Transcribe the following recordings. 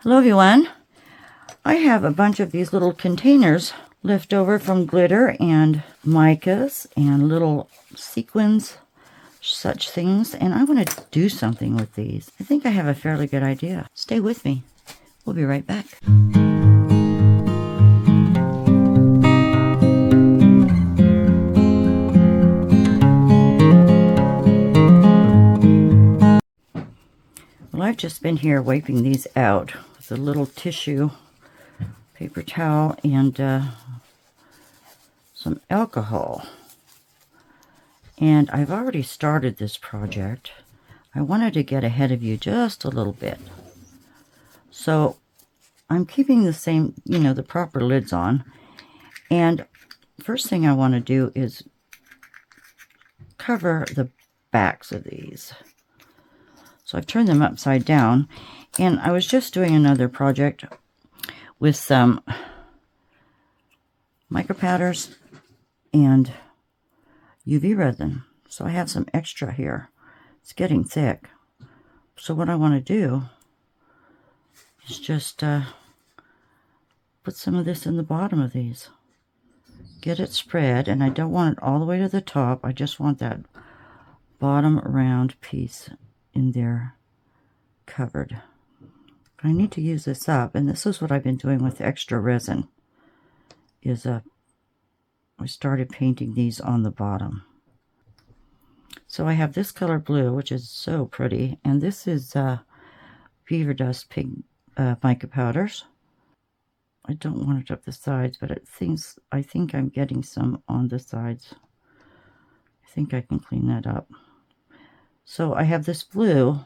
Hello everyone. I have a bunch of these little containers left over from glitter and micas and little sequins, such things, and I want to do something with these. I think I have a fairly good idea. Stay with me. We'll be right back. Well, I've just been here wiping these out with a little tissue, paper towel, and some alcohol. And I've already started this project. I wanted to get ahead of you just a little bit. So I'm keeping the same, the proper lids on. And first thing I want to do is cover the backs of these. So I've turned them upside down, and I was just doing another project with some micro powders and UV resin. So I have some extra here. It's getting thick. So what I want to do is just put some of this in the bottom of these. Get it spread, and I don't want it all the way to the top. I just want that bottom round piece in there covered. I need to use this up, and this is what I've been doing with extra resin. I started painting these on the bottom. So I have this color blue, which is so pretty, and this is Beaver Dust pink mica powders. I don't want it up the sides, but I think I'm getting some on the sides. I think I can clean that up. So I have this blue.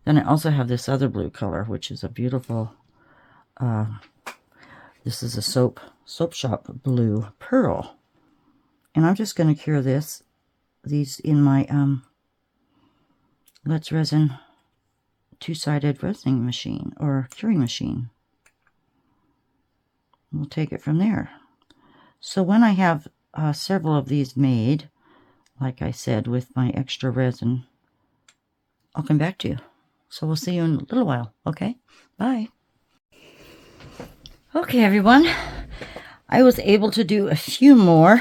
Then I also have this other blue color, which is a beautiful, this is a soap shop blue pearl. And I'm just going to cure these in my Let's Resin two-sided resin machine, or curing machine. We'll take it from there. So when I have several of these made, like I said, with my extra resin, I'll come back to you. So we'll see you in a little while. Okay? Bye. Okay, everyone. I was able to do a few more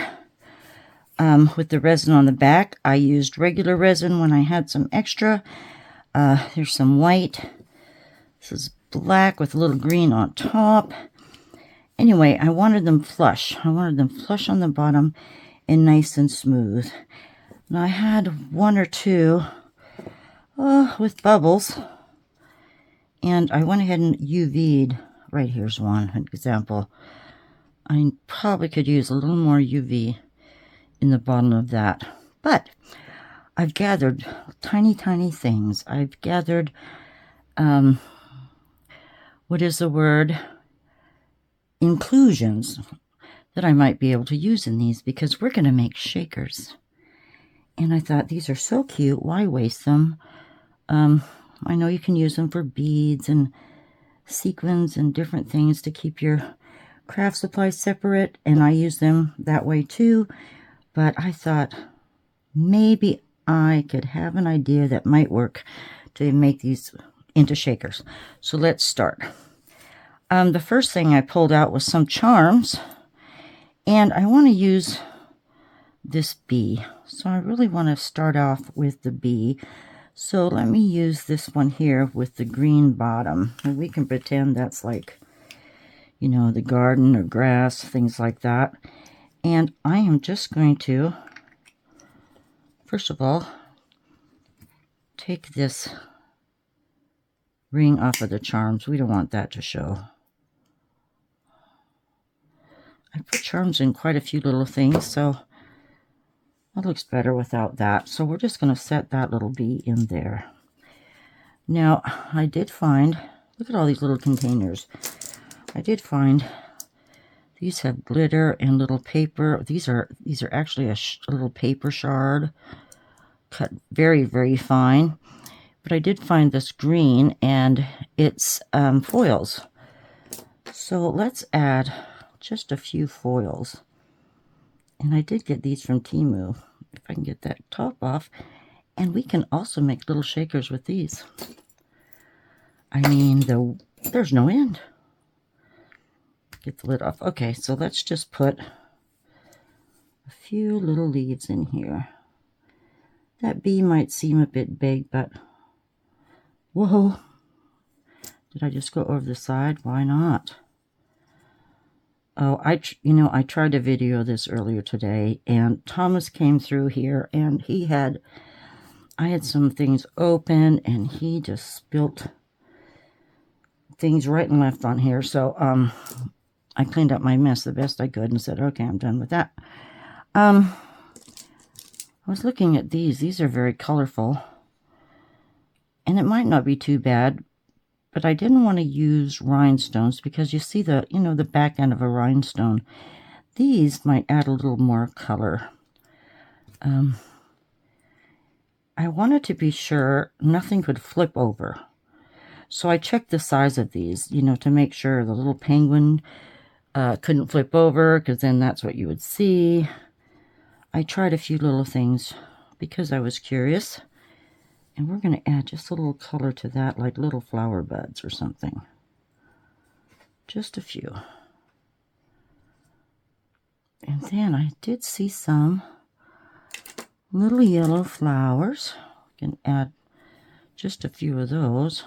with the resin on the back. I used regular resin when I had some extra. There's some white. This is black with a little green on top. Anyway, I wanted them flush. I wanted them flush on the bottom and nice and smooth. And I had one or two with bubbles. And I went ahead and UV'd. Right, here's one example. I probably could use a little more UV in the bottom of that. But I've gathered tiny, tiny things. I've gathered, what is the word? Inclusions that I might be able to use in these, because we're going to make shakers. And I thought, these are so cute. Why waste them? I know you can use them for beads and sequins and different things to keep your craft supplies separate. And I use them that way too. But I thought maybe I could have an idea that might work to make these into shakers. So let's start. The first thing I pulled out was some charms, and I want to use this bee. So I really want to start off with the bee. So let me use this one here with the green bottom. And we can pretend that's like, the garden or grass, things like that. And I am just going to, first of all, take this ring off of the charms. We don't want that to show. I put charms in quite a few little things, so that looks better without that. So we're just going to set that little bee in there. Now, I did find, look at all these little containers. I did find these have glitter and little paper. These are actually a little paper shard, cut very, very fine. But I did find this green, and it's foils. So let's add just a few foils. And I did get these from Temu. If I can get that top off. And we can also make little shakers with these. I mean, the there's no end. Get the lid off. Okay, so let's just put a few little leaves in here. That bee might seem a bit big, but whoa. Did I just go over the side? Why not? Oh, I tried to video this earlier today, and Thomas came through here, and I had some things open, and he just spilt things right and left on here. So, I cleaned up my mess the best I could and said, okay, I'm done with that. I was looking at these. These are very colorful, and it might not be too bad. But I didn't want to use rhinestones because you see the back end of a rhinestone. These might add a little more color. I wanted to be sure nothing could flip over. So I checked the size of these, to make sure the little penguin couldn't flip over, because then that's what you would see. I tried a few little things because I was curious. And we're going to add just a little color to that, like little flower buds or something. Just a few. And then I did see some little yellow flowers. We can add just a few of those.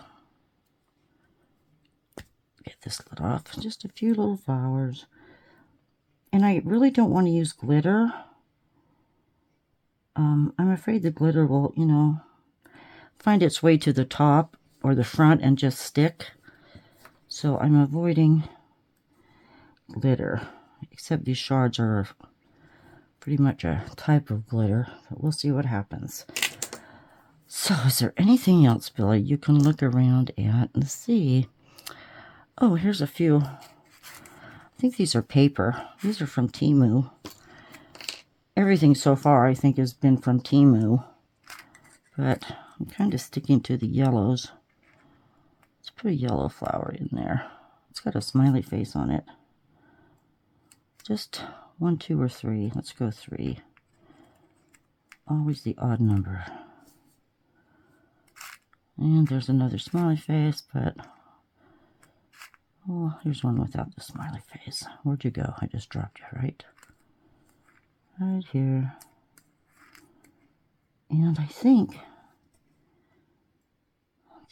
Get this lid off. Just a few little flowers. And I really don't want to use glitter. I'm afraid the glitter will, find its way to the top or the front and just stick. So I'm avoiding glitter, except these shards are pretty much a type of glitter, but we'll see what happens. So is there anything else, Billie, you can look around at and see? Oh, here's a few. I think these are paper. These are from Temu. Everything so far I think has been from Temu, but I'm kind of sticking to the yellows. Let's put a yellow flower in there. It's got a smiley face on it. Just 1, 2, or 3. Let's go 3. Always the odd number. And there's another smiley face, but oh, here's one without the smiley face. Where'd you go? I just dropped you, right? Right here. And I think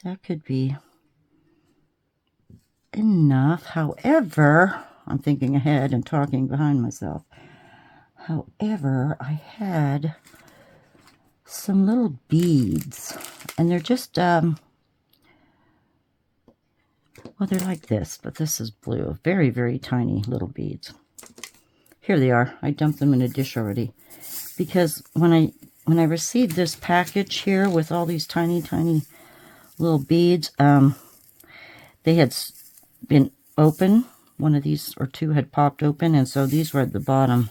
that could be enough. However, I'm thinking ahead and talking behind myself. However, I had some little beads, and they're just, well, they're like this, but this is blue. Very, very tiny little beads. Here they are. I dumped them in a dish already, because when I received this package here with all these tiny, tiny little beads, they had been open. One of these or two had popped open, and so these were at the bottom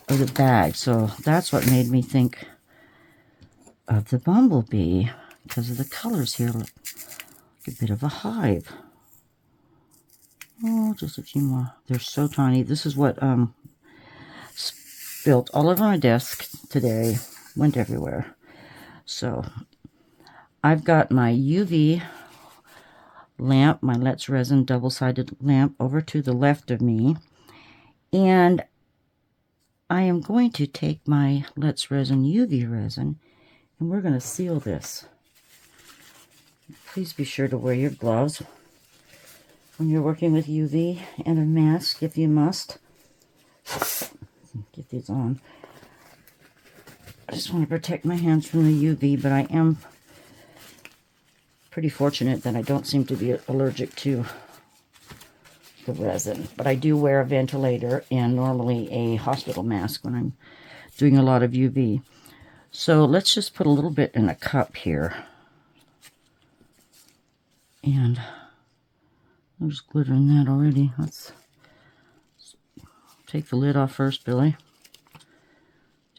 of the bag. So that's what made me think of the bumblebee, because of the colors here. Look, like a bit of a hive. Oh, just a few more. They're so tiny. This is what spilled all over my desk today. Went everywhere. So I've got my UV lamp, my Let's Resin double-sided lamp, over to the left of me, and I am going to take my Let's Resin UV resin, and we're going to seal this. Please be sure to wear your gloves when you're working with UV, and a mask if you must. Get these on. I just want to protect my hands from the UV, but I am pretty fortunate that I don't seem to be allergic to the resin. But I do wear a ventilator and normally a hospital mask when I'm doing a lot of UV. So let's just put a little bit in a cup here. And there's glitter in that already. Let's take the lid off first, Billie.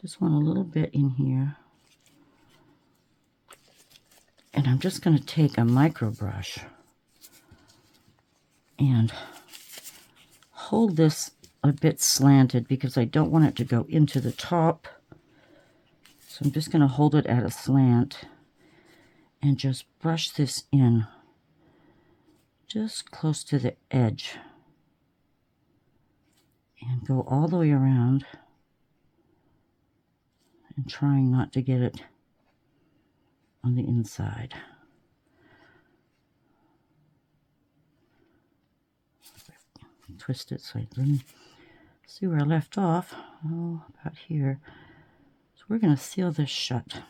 Just want a little bit in here. And I'm just going to take a micro brush and hold this a bit slanted because I don't want it to go into the top. So I'm just going to hold it at a slant and just brush this in just close to the edge and go all the way around and trying not to get it on the inside. Twist it so let me see where I left off. Oh, about here. So we're going to seal this shut.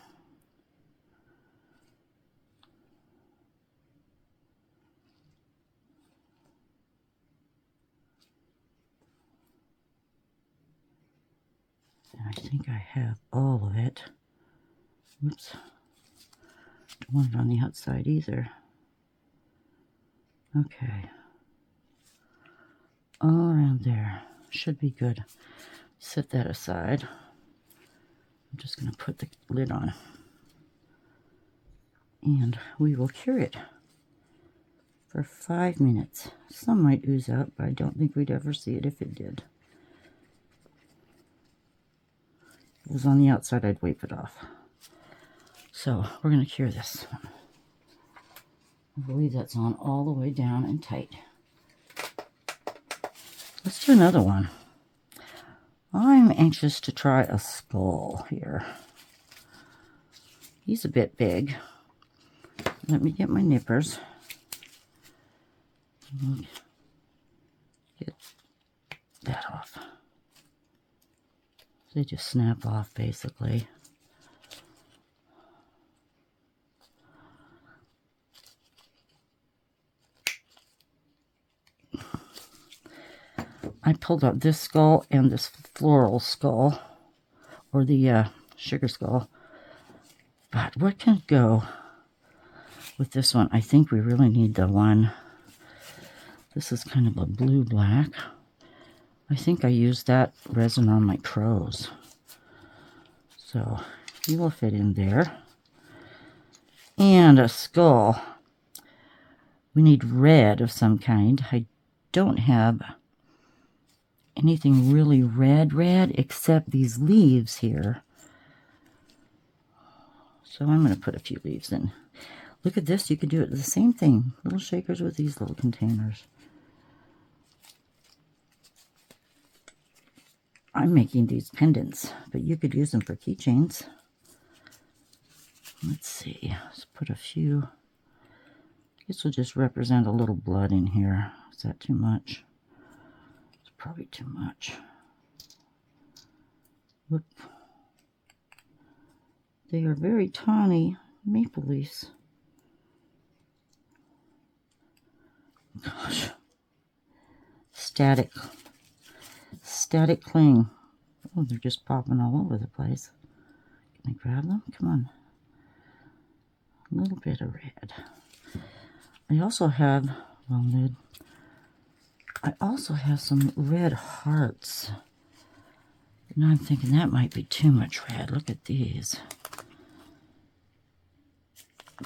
And I think I have all of it. Oops. Don't want it on the outside either. Okay. All around there. Should be good. Set that aside. I'm just going to put the lid on. And we will cure it for 5 minutes. Some might ooze out, but I don't think we'd ever see it if it did. If it was on the outside, I'd wipe it off. So we're going to cure this. I believe that's on all the way down and tight. Let's do another one. I'm anxious to try a skull here. He's a bit big. Let me get my nippers. Get that off. They just snap off basically. I pulled out this skull and this floral skull, or the sugar skull. But what can go with this one? I think we really need the one. This is kind of a blue-black. I think I used that resin on my crows. So he will fit in there. And a skull. We need red of some kind. I don't have anything really red except these leaves here. So I'm going to put a few leaves in. Look at this. You could do it the same thing. Little shakers with these little containers. I'm making these pendants, but you could use them for keychains. Let's see. Let's put a few. This will just represent a little blood in here. Is that too much? Probably too much. Whoop. They are very tawny maple leaves. Gosh. Static cling. Oh, they're just popping all over the place. Can I grab them? Come on. A little bit of red. I also have long lid. I also have some red hearts. Now I'm thinking that might be too much red. Look at these.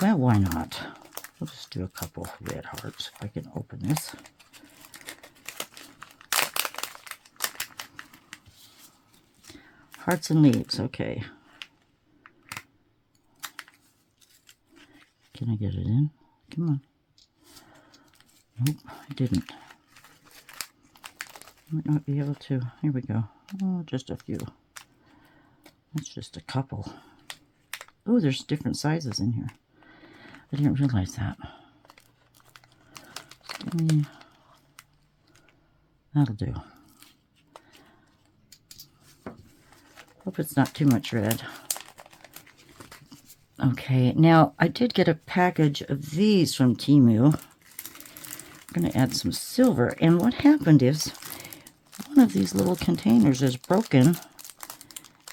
Well, why not? We'll just do a couple red hearts if I can open this. Hearts and leaves, okay. Can I get it in? Come on. Nope, I didn't. Might not be able to. Here we go. Oh, just a few. That's just a couple. Oh, there's different sizes in here. I didn't realize that. That'll do. Hope it's not too much red. Okay, now I did get a package of these from Temu. I'm going to add some silver. And what happened is one of these little containers is broken.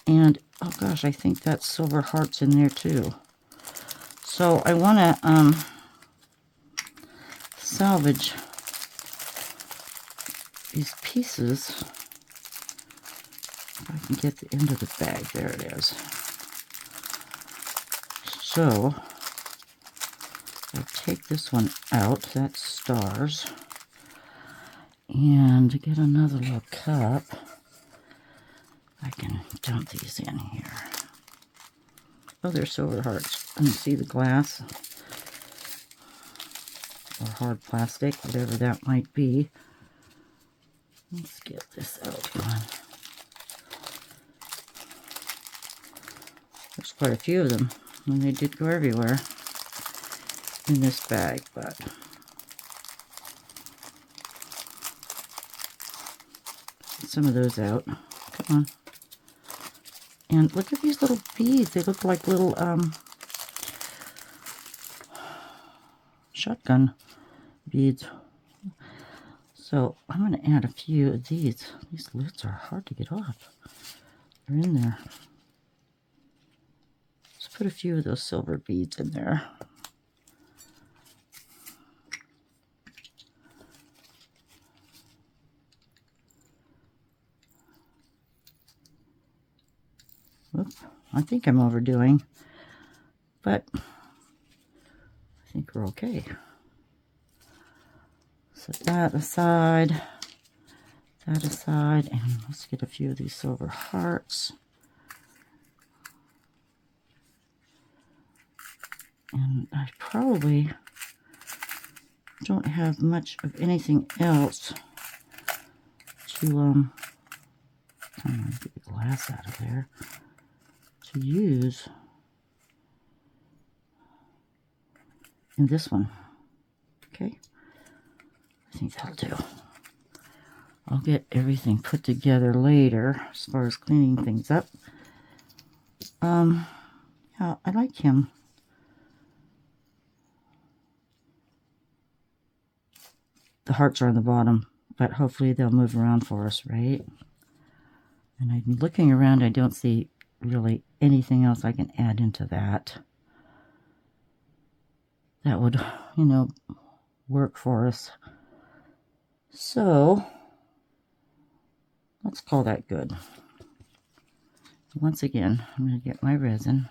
And, oh gosh, I think that silver heart's in there too. So I want to salvage these pieces. If I can get the end of the bag. There it is. So I'll take this one out. That's stars. And get another little cup. I can dump these in here. Oh, they're silver hearts. Let me see the glass. or hard plastic, whatever that might be. Let's get this out one. There's quite a few of them, and they did go everywhere in this bag, but get some of those out. Come on. And look at these little beads. They look like little shotgun beads. So I'm going to add a few of these. These lids are hard to get off. They're in there. Let's put a few of those silver beads in there. Oop, I think I'm overdoing, but I think we're okay. Set that aside, and let's get a few of these silver hearts. And I probably don't have much of anything else to, I'm going to get the glass out of there, to use in this one. Okay, I think that'll do. I'll get everything put together later as far as cleaning things up. Yeah, I like him. The hearts are on the bottom, but hopefully they'll move around for us, right? And I'm looking around, I don't see really anything else I can add into that. That would, you know, work for us. So, let's call that good. Once again, I'm going to get my resin.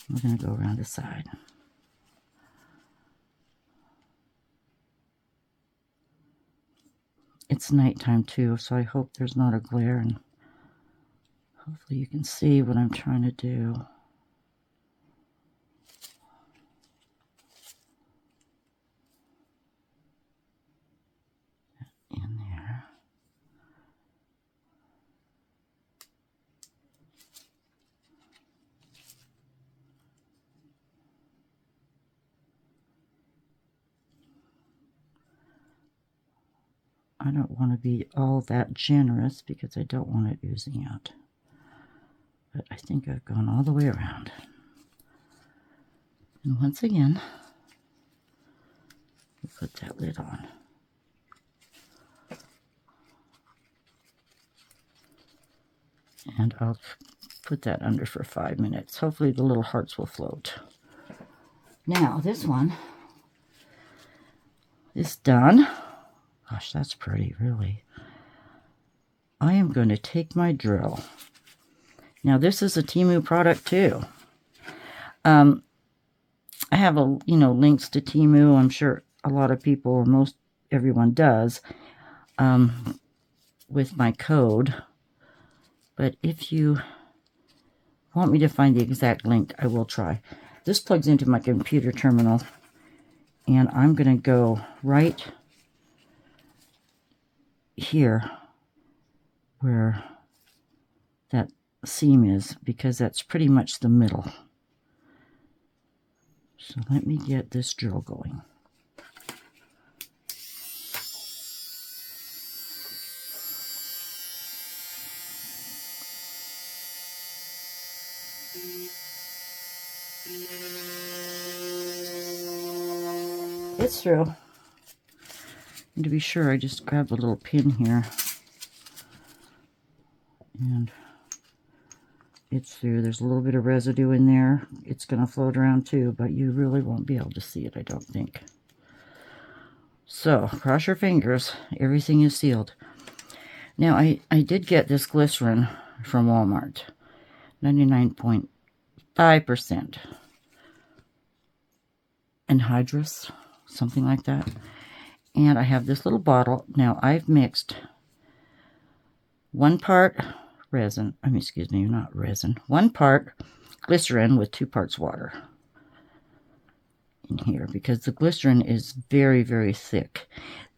We're going to go around the side. It's nighttime too, so I hope there's not a glare, and hopefully you can see what I'm trying to do. In there. I don't want to be all that generous because I don't want it oozing out. But I think I've gone all the way around. And once again, we'll put that lid on. And I'll put that under for 5 minutes. Hopefully the little hearts will float. Now this one is done. Gosh, that's pretty, really. I am going to take my drill. Now this is a Temu product too. I have links to Temu. I'm sure a lot of people, or everyone does, with my code. But if you want me to find the exact link, I will try. This plugs into my computer terminal, and I'm going to go right here where that seam is, because that's pretty much the middle. So let me get this drill going. It's through. And to be sure, I just grabbed a little pin here. And it's through. There's a little bit of residue in there. It's going to float around too, but you really won't be able to see it, I don't think. So, cross your fingers. Everything is sealed. Now, I did get this glycerin from Walmart. 99.5% anhydrous, something like that. And I have this little bottle. Now, I've mixed 1 part resin, excuse me, not resin, 1 part glycerin with 2 parts water. in here because the glycerin is very, very thick.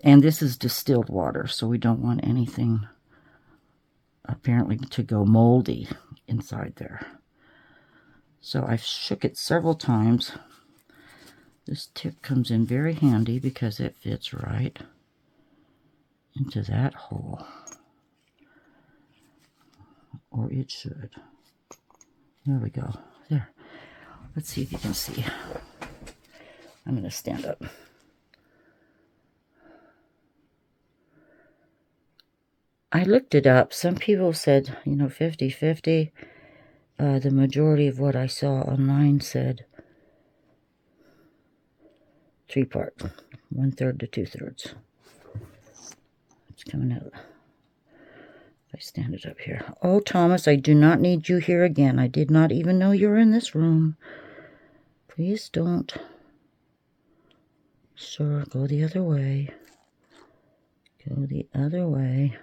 And this is distilled water, so we don't want anything apparently to go moldy inside there. So I've shook it several times. This tip comes in very handy because it fits right into that hole. Or it should. There we go. There. Let's see if you can see. I'm going to stand up. I looked it up. Some people said, 50-50. The majority of what I saw online said 3-part, 1/3 to 2/3. It's coming out. If I stand it up here. Oh, Thomas, I do not need you here again. I did not even know you were in this room. Please don't. Sir, go the other way. Go the other way.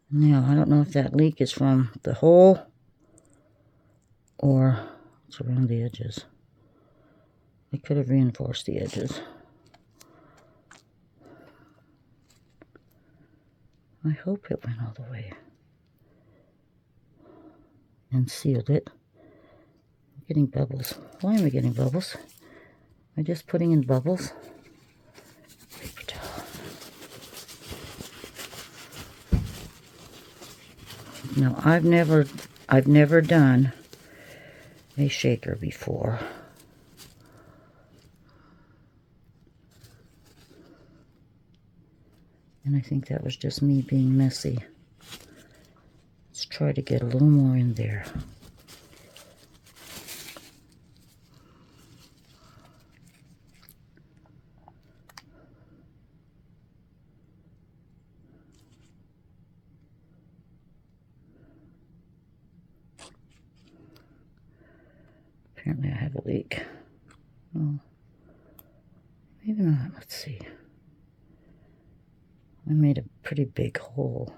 Now, I don't know if that leak is from the hole or it's around the edges. I could have reinforced the edges. I hope it went all the way and sealed it. I'm getting bubbles. Why am I getting bubbles? Am I just putting in bubbles? Paper towel. Now, I've never done a shaker before. And I think that was just me being messy. Let's try to get a little more in there. Apparently I have a leak. Oh, maybe not. Let's see. I made a pretty big hole.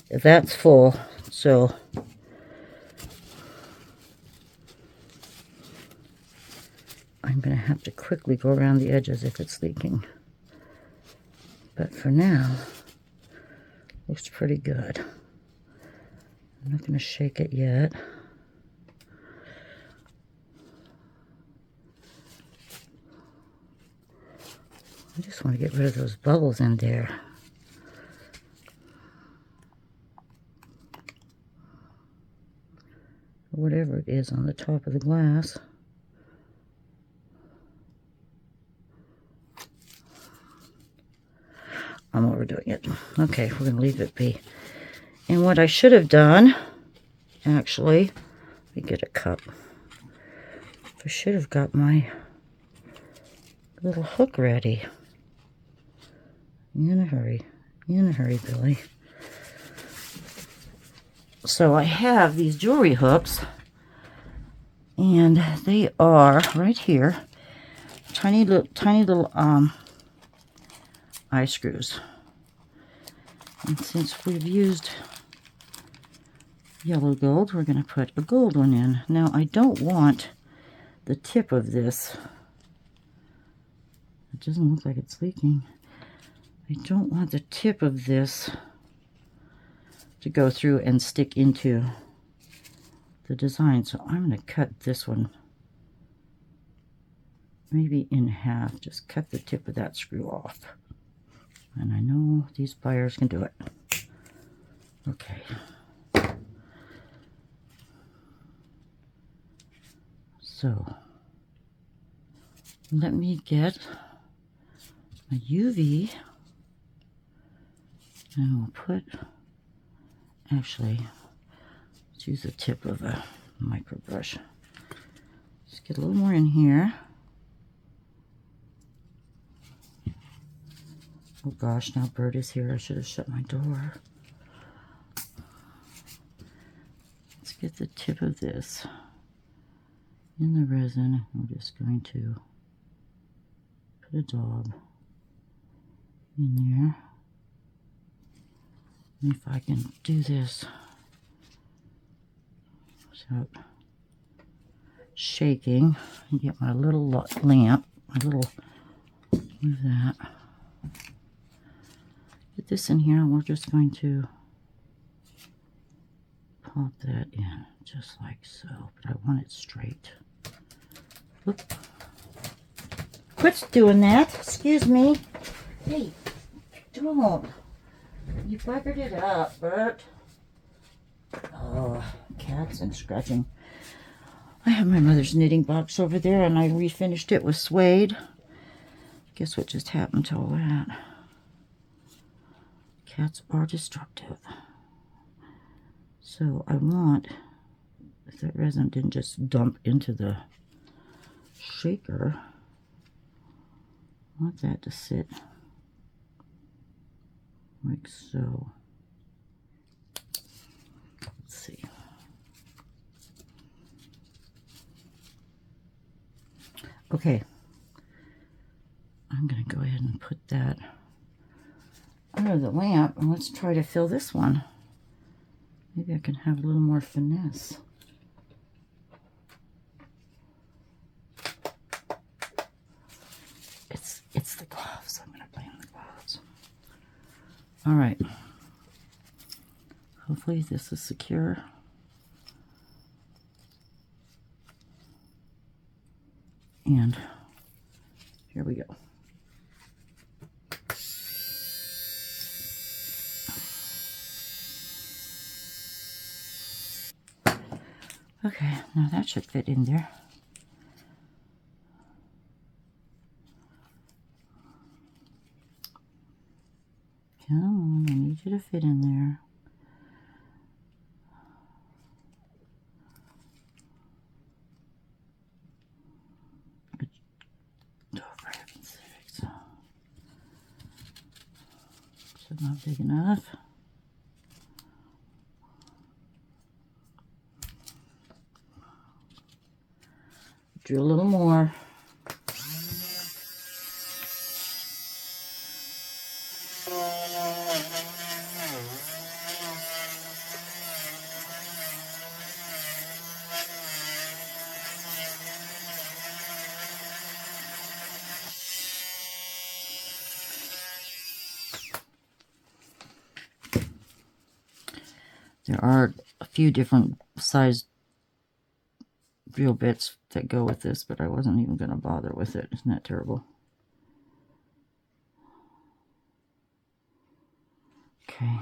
That's full, so I'm going to have to quickly go around the edges if it's leaking. But for now, looks pretty good. I'm not going to shake it yet. I just want to get rid of those bubbles in there. Whatever it is on the top of the glass. I'm overdoing it. Okay, we're going to leave it be. And what I should have done, actually, let me get a cup. I should have got my little hook ready. You in a hurry. You in a hurry, Billie. So I have these jewelry hooks, and they are right here. Tiny little eye screws. And since we've used yellow gold, we're going to put a gold one in. Now, I don't want the tip of this. It doesn't look like it's leaking. I don't want the tip of this to go through and stick into the design. So I'm going to cut this one maybe in half. Just cut the tip of that screw off. And I know these pliers can do it. Okay. So let me get my UV. And we'll put, actually, let's use the tip of a micro brush. Just get a little more in here. Oh gosh, now Bird is here. I should have shut my door. Let's get the tip of this in the resin. I'm just going to put a daub in there. And if I can do this without shaking, and get my little lamp, my little, move that. Get this in here, and we're just going to pop that in, just like so, but I want it straight. Oop. Quit doing that, excuse me. Hey, don't. You buggered it up, Bert. Oh, cats and scratching. I have my mother's knitting box over there, and I refinished it with suede. Guess what just happened to all that? Cats are destructive. So I want, if that resin didn't just dump into the shaker, I want that to sit like so. Let's see. Okay. I'm going to go ahead and put that under the lamp, and let's try to fill this one. Maybe I can have a little more finesse. It's the gloves. I'm going to blame the gloves. All right. Hopefully this is secure. And here we go. Okay, now that should fit in there. Come on, I need you to fit in there. Oh, for heaven's sakes. Is it not big enough? Do a little more. There are a few different sized drill bits that go with this, but I wasn't even going to bother with it. Isn't that terrible? Okay.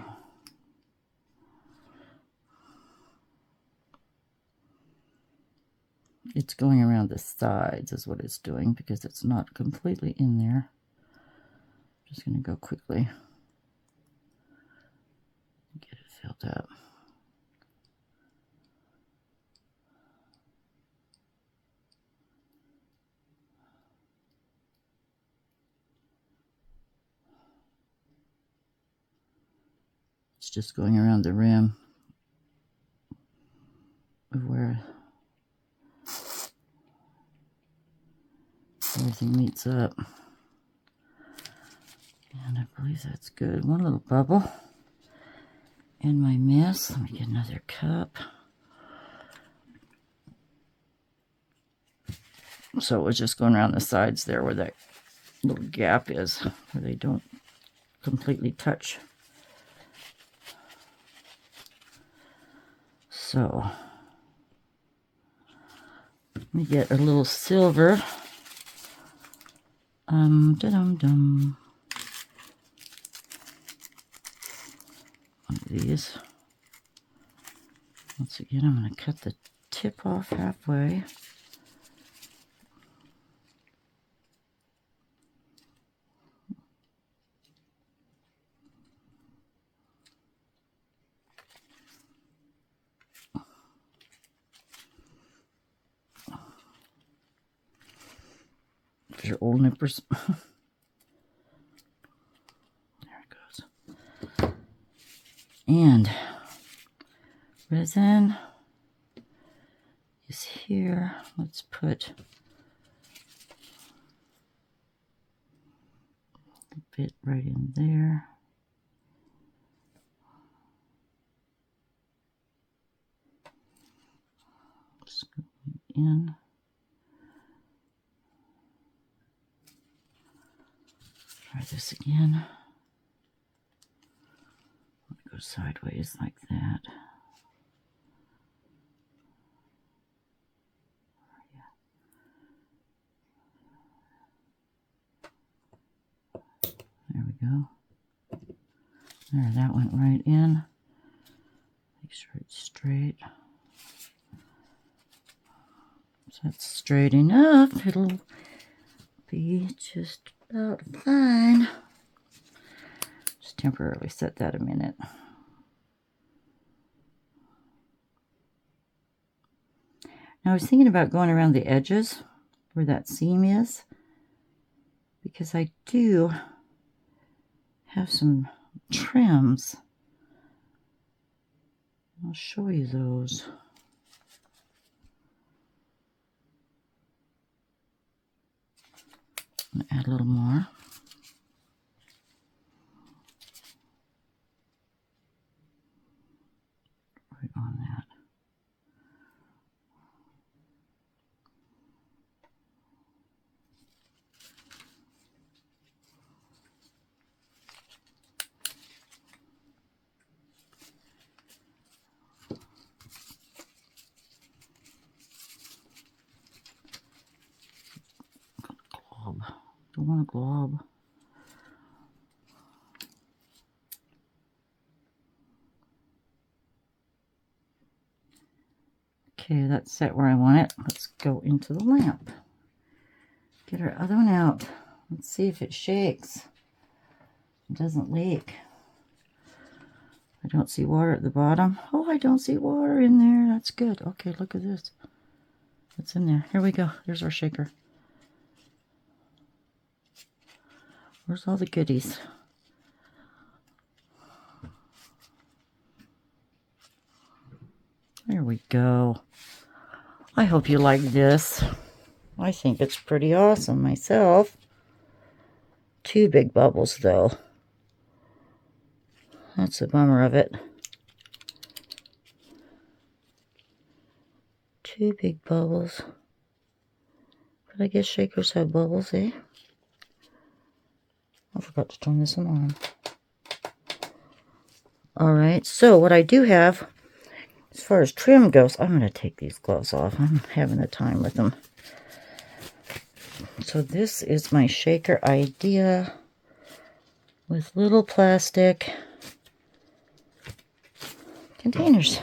It's going around the sides is what it's doing, because it's not completely in there. Just going to go quickly. Get it filled up. It's just going around the rim of where everything meets up. And I believe that's good. One little bubble in my mess. Let me get another cup. So it was just going around the sides there where that little gap is, where they don't completely touch. So let me get a little silver. Dum-dum-dum. One of these. Once again, I'm going to cut the tip off halfway. Your old nippers. There it goes. And resin is here. Let's put the fit right in there. Scoop it in. Try this again. Go sideways like that. There we go. There, that went right in. Make sure it's straight. So that's straight enough. It'll be just about fine. Just temporarily set that a minute. Now I was thinking about going around the edges where that seam is, because I do have some trims. I'll show you those. I'm going to add a little more. Right on that. Don't want a glob. Okay, that's set where I want it. Let's go into the lamp. Get our other one out. Let's see if it shakes. It doesn't leak. I don't see water at the bottom. Oh, I don't see water in there. That's good. Okay, look at this. It's in there. Here we go. Here's our shaker. Where's all the goodies? There we go. I hope you like this. I think it's pretty awesome myself. 2 big bubbles though. That's the bummer of it. 2 big bubbles. But I guess shakers have bubbles, eh? I forgot to turn this one on. Alright, so what I do have, as far as trim goes, I'm going to take these gloves off. I'm having a time with them. So this is my shaker idea with little plastic containers.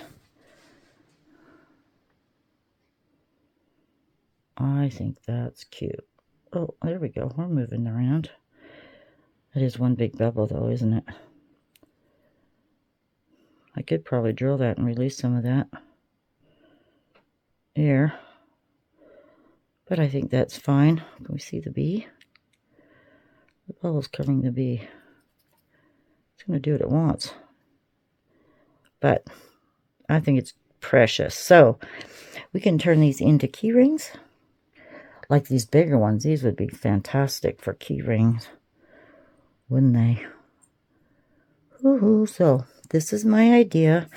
I think that's cute. Oh, there we go. We're moving around. That is one big bubble though, isn't it? I could probably drill that and release some of that air. But I think that's fine. Can we see the bee? The bubble's covering the bee. It's going to do what it wants. But I think it's precious. So we can turn these into key rings. Like these bigger ones. These would be fantastic for key rings. Wouldn't they? Woohoo! So this is my idea.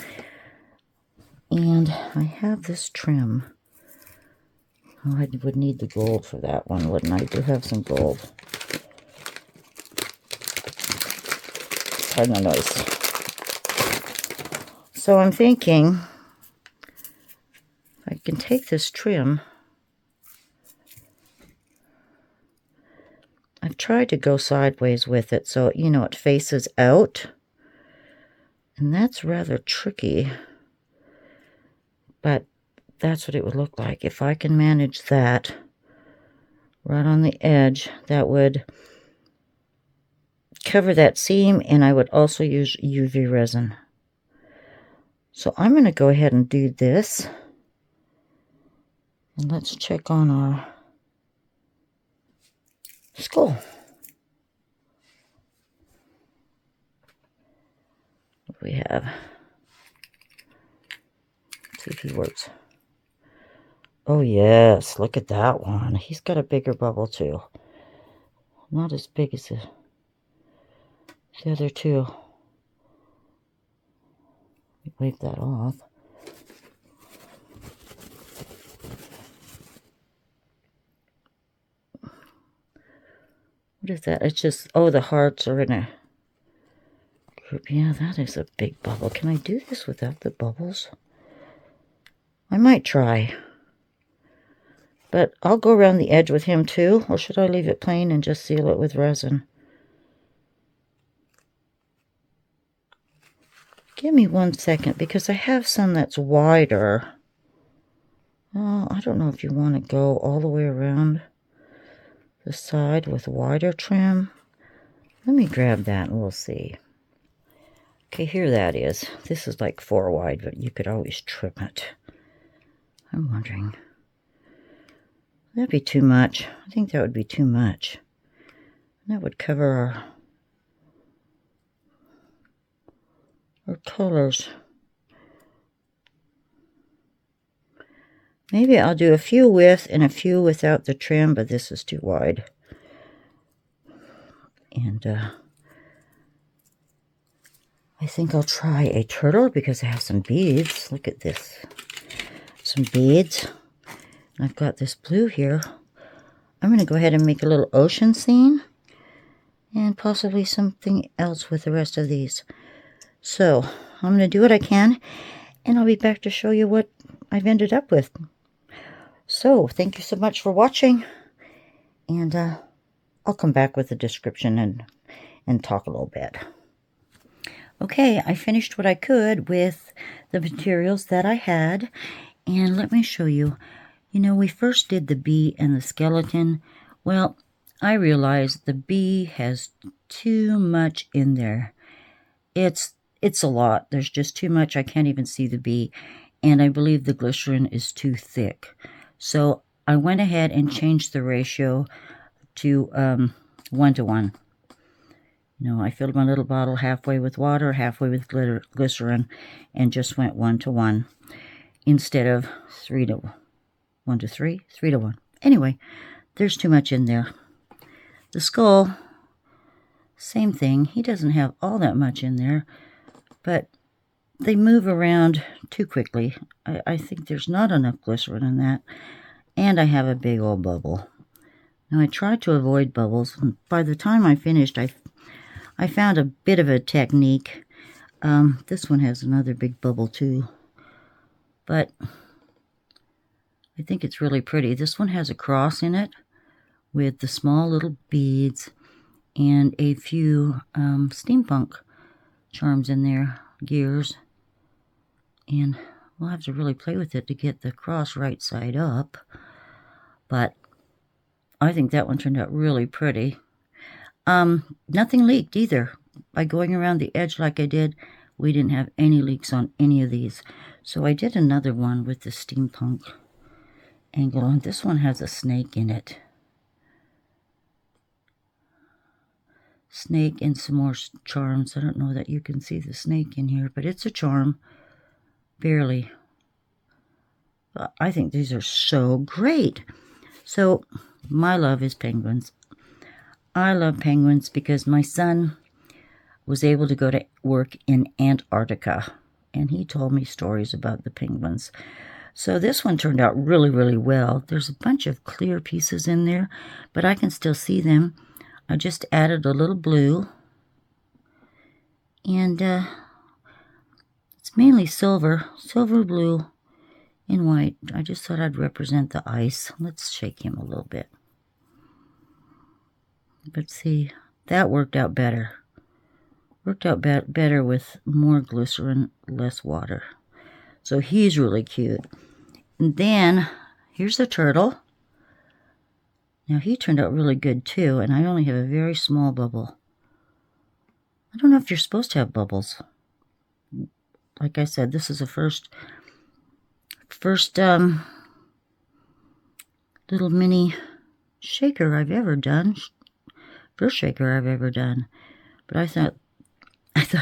And I have this trim. Oh, I would need the gold for that one, wouldn't I? I do have some gold. Pardon the noise. So I'm thinking I can take this trim. I've tried to go sideways with it so, you know, it faces out. And that's rather tricky. But that's what it would look like. If I can manage that right on the edge, that would cover that seam, and I would also use UV resin. So I'm going to go ahead and do this. And let's check on our skull. What do we have? Let's see if he works. Oh yes, look at that one. He's got a bigger bubble too. Not as big as The other two. Wipe that off. What is that? It's just, oh, the hearts are in a group. Yeah, that is a big bubble. Can I do this without the bubbles? I might try. But I'll go around the edge with him too, or should I leave it plain and just seal it with resin? Give me 1 second, because I have some that's wider. Oh, I don't know if you want to go all the way around the side with wider trim. Let me grab that and we'll see. Okay, here that is. This is like 4 wide, but you could always trim it. I'm wondering. That'd be too much. I think that would be too much. That would cover our colors. Maybe I'll do a few with and a few without the trim, but this is too wide. And I think I'll try a turtle because I have some beads. Look at this. Some beads. And I've got this blue here. I'm going to go ahead and make a little ocean scene. And possibly something else with the rest of these. So, I'm going to do what I can. And I'll be back to show you what I've ended up with. So, thank you so much for watching. And I'll come back with the description and talk a little bit. Okay, I finished what I could with the materials that I had. And let me show you. You know, we first did the bee and the skeleton. Well, I realized the bee has too much in there. It's a lot. There's just too much. I can't even see the bee. And I believe the glycerin is too thick. So I went ahead and changed the ratio to 1:1. You know, I filled my little bottle halfway with water, halfway with glycerin, and just went 1:1 instead of 1 to 3, 3 to 1. Anyway, there's too much in there. The skull, same thing. He doesn't have all that much in there, but they move around too quickly. I think there's not enough glycerin in that. And I have a big old bubble. Now, I tried to avoid bubbles. And by the time I finished, I found a bit of a technique. This one has another big bubble too. But I think it's really pretty. This one has a cross in it with the small little beads and a few steampunk charms in there, gears. And we'll have to really play with it to get the cross right side up. But I think that one turned out really pretty. Nothing leaked either. By going around the edge like I did, we didn't have any leaks on any of these. So I did another one with the steampunk angle, and this one has a snake in it. Snake and some more charms. I don't know that you can see the snake in here, but it's a charm. Barely. But I think these are so great. So, my love is penguins. I love penguins because my son was able to go to work in Antarctica, and he told me stories about the penguins. So this one turned out really, really well. There's a bunch of clear pieces in there, but I can still see them. I just added a little blue, and it's mainly silver, blue, and white. I just thought I'd represent the ice. Let's shake him a little bit. But see, that worked out better. Worked out better with more glycerin, less water. So he's really cute. And then, here's the turtle. Now, he turned out really good, too, and I only have a very small bubble. I don't know if you're supposed to have bubbles. Like I said, this is the first little mini shaker I've ever done. First shaker I've ever done. But I thought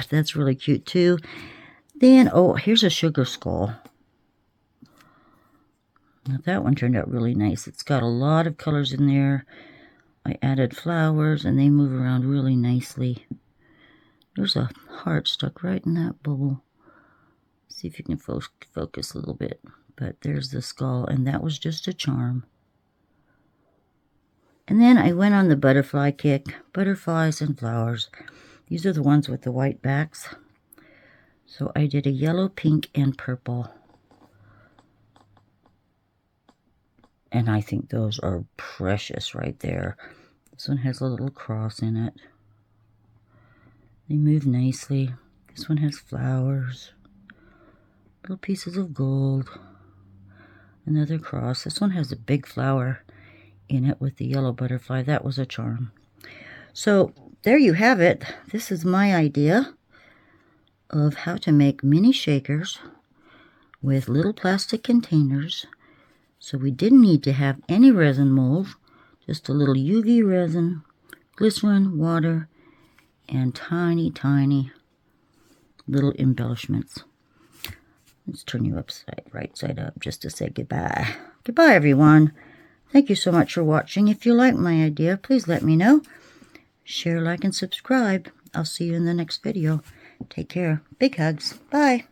that's really cute, too. Then, oh, here's a sugar skull. Now, that one turned out really nice. It's got a lot of colors in there. I added flowers, and they move around really nicely. There's a heart stuck right in that bubble. See if you can focus a little bit. But there's the skull, and that was just a charm. And then I went on the butterfly kick. Butterflies and flowers. These are the ones with the white backs. So I did a yellow, pink, and purple. And I think those are precious right there. This one has a little cross in it. They move nicely. This one has flowers. Little pieces of gold. Another cross. This one has a big flower in it with the yellow butterfly. That was a charm. So there you have it. This is my idea of how to make mini shakers with little plastic containers. So we didn't need to have any resin mold, just a little UV resin, glycerin, water, and tiny, tiny little embellishments. Let's turn you right side up just to say goodbye. Goodbye, everyone. Thank you so much for watching. If you like my idea, please let me know. Share, like, and subscribe. I'll see you in the next video. Take care. Big hugs. Bye.